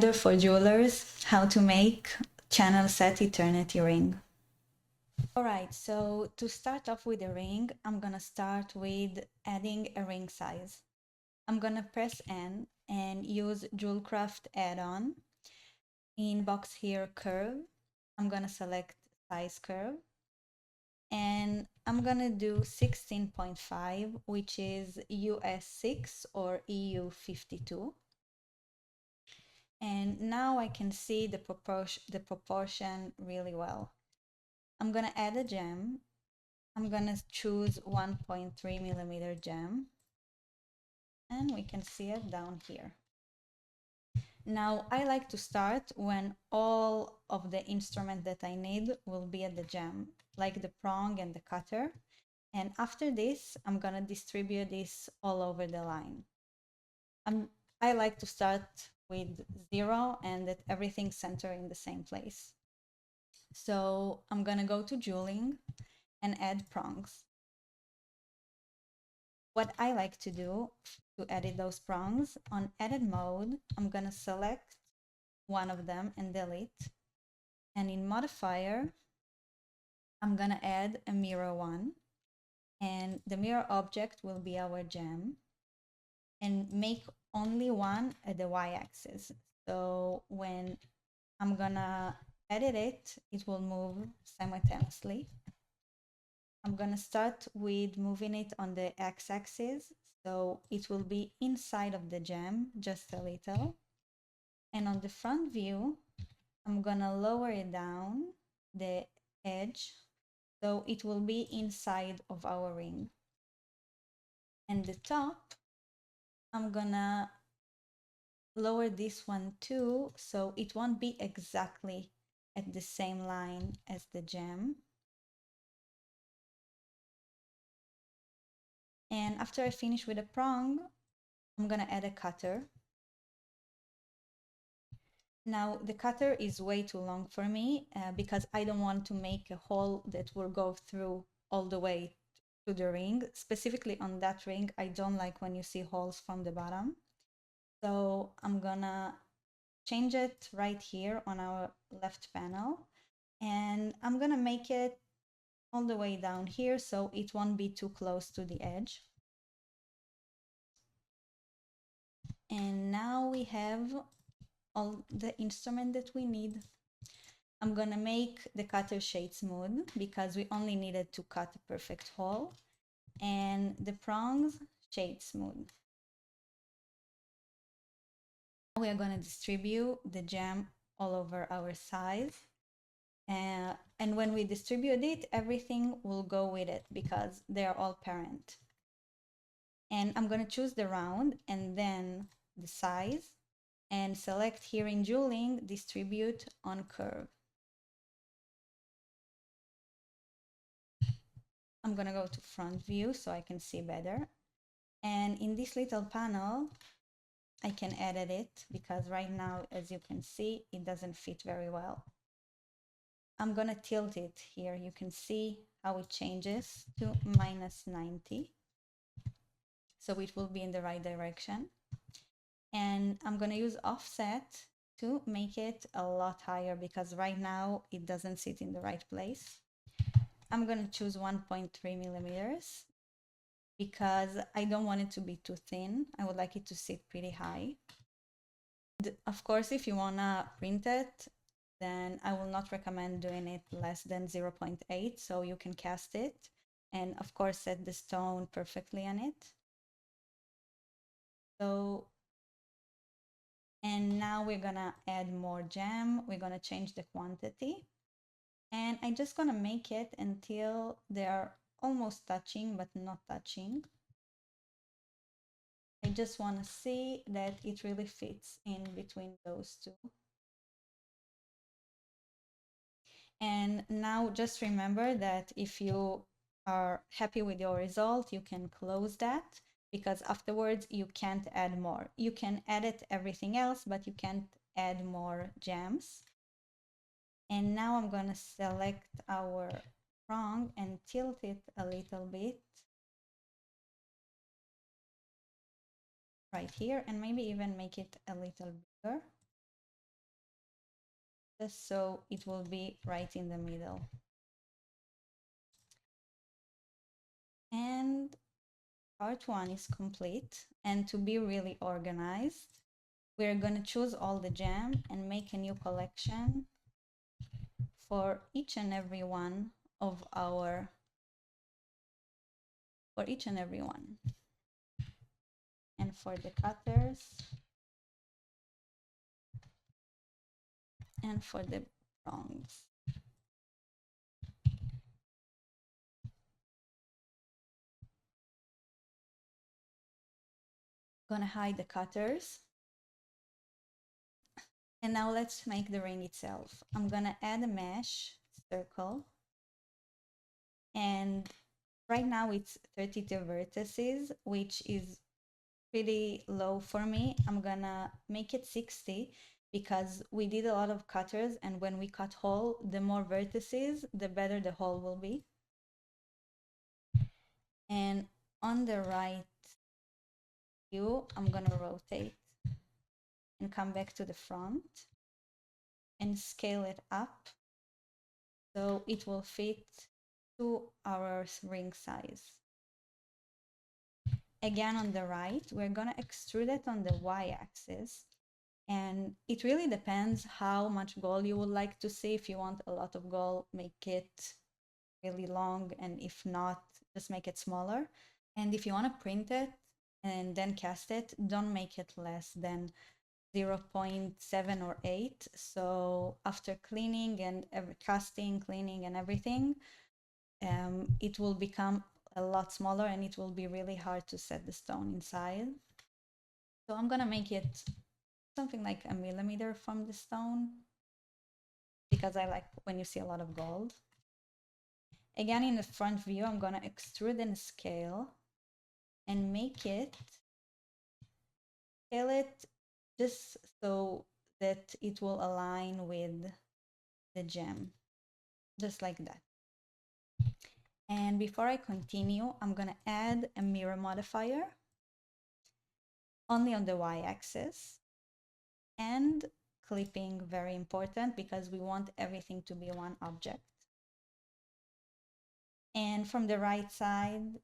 reminder for jewelers how to make channel set eternity ring. All right, so to start off with a ring, I'm gonna start with adding a ring size. I'm gonna press N and use JewelCraft add-on. In box here, curve, I'm gonna select size curve. And I'm gonna do 16.5, which is US 6 or EU 52. And now I can see the proportion really well. I'm gonna add a gem. I'm gonna choose 1.3 millimeter gem, and we can see it down here. Now I like to start when all of the instrument that I need will be at the gem, like the prong and the cutter. And after this, I'm gonna distribute this all over the line. I like to start with 0 and that everything center in the same place. So I'm gonna go to jeweling and add prongs. What I like to do to edit those prongs, on edit mode, I'm gonna select one of them and delete. And in modifier, I'm gonna add a mirror one, and the mirror object will be our gem, and make only one at the y-axis. So when I'm gonna edit it, it will move simultaneously. I'm gonna start with moving it on the x-axis, so it will be inside of the gem, just a little. And on the front view, I'm gonna lower it down the edge, so it will be inside of our ring. And the top, I'm gonna lower this one too, so it won't be exactly at the same line as the gem. And after I finish with a prong, I'm gonna add a cutter. Now the cutter is way too long for me because I don't want to make a hole that will go through all the way to the ring. Specifically on that ring, I don't like when you see holes from the bottom. So I'm gonna change it right here on our left panel, and I'm gonna make it all the way down here so it won't be too close to the edge. And now we have all the instrument that we need. I'm gonna make the cutter shade smooth because we only needed to cut a perfect hole, and the prongs shade smooth. We are gonna distribute the gem all over our size. And when we distribute it, everything will go with it because they are all parent. And I'm gonna choose the round and then the size, and select here in jeweling, distribute on curve. I'm gonna go to front view so I can see better. And in this little panel, I can edit it because right now, as you can see, it doesn't fit very well. I'm gonna tilt it here. You can see how it changes to -90. So it will be in the right direction. And I'm gonna use offset to make it a lot higher because right now it doesn't sit in the right place. I'm gonna choose 1.3 millimeters because I don't want it to be too thin. I would like it to sit pretty high. Of course, if you wanna print it, then I will not recommend doing it less than 0.8, so you can cast it and of course set the stone perfectly on it. So, and now we're gonna add more gem. We're gonna change the quantity, and I'm just gonna make it until they are almost touching but not touching. I just want to see that it really fits in between those two. And now just remember that if you are happy with your result, you can close that because afterwards you can't add more. You can edit everything else, but you can't add more gems. And now I'm going to select our prong and tilt it a little bit right here, and maybe even make it a little bigger. just so it will be right in the middle. And part 1 is complete. And to be really organized, we're going to choose all the gem and make a new collection for each and every one of our, for each and every one. And for the cutters, and for the prongs. Gonna hide the cutters. And now let's make the ring itself. I'm gonna add a mesh circle. And right now it's 32 vertices, which is pretty low for me. I'm gonna make it 60 because we did a lot of cutters, and when we cut hole, the more vertices, the better the hole will be. And on the right view, I'm gonna rotate and come back to the front and scale it up so it will fit to our ring size. Again, on the right, we're gonna extrude it on the y-axis, and it really depends how much gold you would like to see. If you want a lot of gold, make it really long, and if not, just make it smaller. And if you want to print it and then cast it, don't make it less than 0.7 or 8. So after cleaning and casting, cleaning and everything, it will become a lot smaller and it will be really hard to set the stone inside. So I'm gonna make it something like a millimeter from the stone because I like when you see a lot of gold. Again, in the front view, I'm gonna extrude and scale and make it, scale it just so that it will align with the gem, just like that. And before I continue, I'm gonna add a mirror modifier only on the y-axis, and clipping, very important because we want everything to be one object. And from the right side,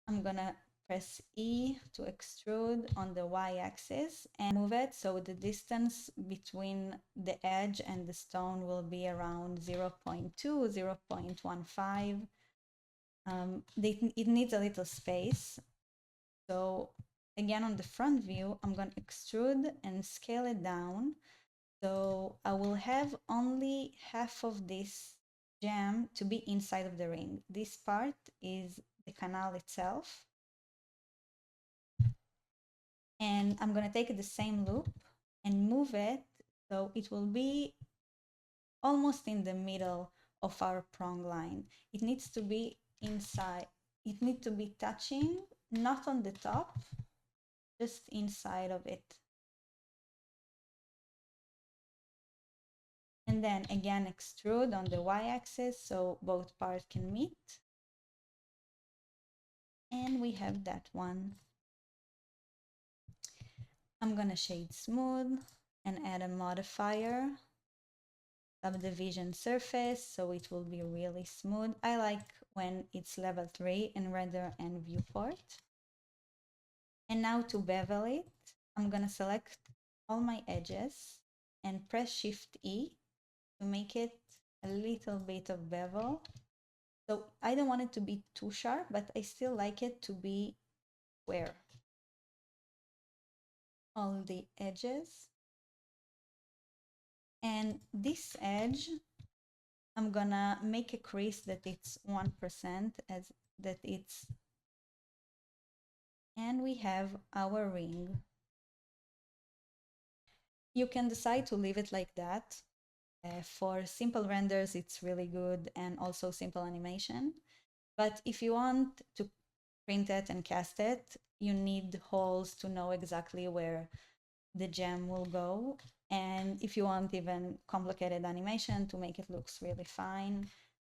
I'm gonna press E to extrude on the y-axis and move it so the distance between the edge and the stone will be around 0.2, 0.15. It needs a little space. So again, on the front view, I'm going to extrude and scale it down. So I will have only half of this gem to be inside of the ring. This part is the canal itself. And I'm going to take the same loop and move it so it will be almost in the middle of our prong line. It needs to be inside. It needs to be touching, not on the top, just inside of it. And then again, extrude on the y-axis so both parts can meet. And we have that one. I'm gonna shade smooth and add a modifier, subdivision surface, so it will be really smooth. I like when it's level 3 in render and viewport. And now to bevel it, I'm gonna select all my edges and press Shift E to make it a little bit of bevel. So I don't want it to be too sharp, but I still like it to be square. All the edges. And this edge, I'm gonna make a crease that it's 1% as that it's, and we have our ring. You can decide to leave it like that. For simple renders, it's really good, and also simple animation. But if you want to print it and cast it, you need holes to know exactly where the gem will go. And if you want even complicated animation to make it looks really fine,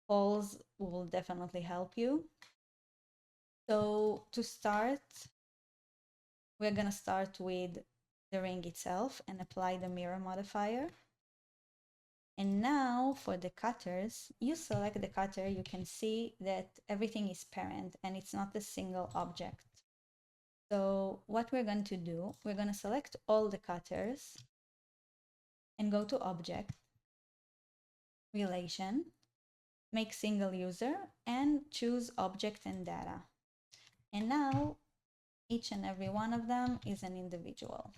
holes will definitely help you. So to start, we're gonna start with the ring itself and apply the mirror modifier. And now for the cutters, you select the cutter, you can see that everything is parent and it's not a single object. So what we're going to do, we're going to select all the cutters and go to Object, Relation, make single user, and choose Object and Data. And now each and every one of them is an individual.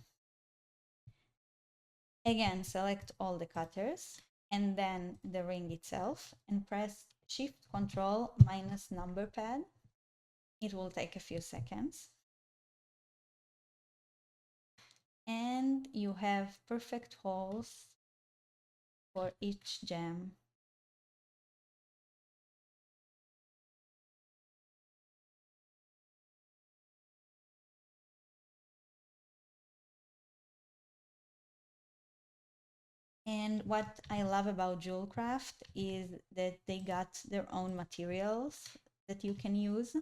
Again, select all the cutters and then the ring itself and press Shift Control minus number pad. It will take a few seconds. And you have perfect holes for each gem. And what I love about JewelCraft is that they got their own materials that you can use.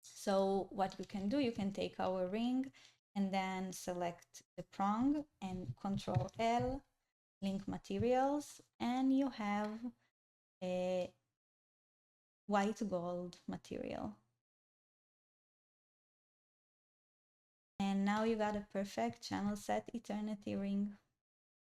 So what you can do, you can take our ring and then select the prong and Control L, link materials, and you have a white gold material. And now you got a perfect channel set eternity ring.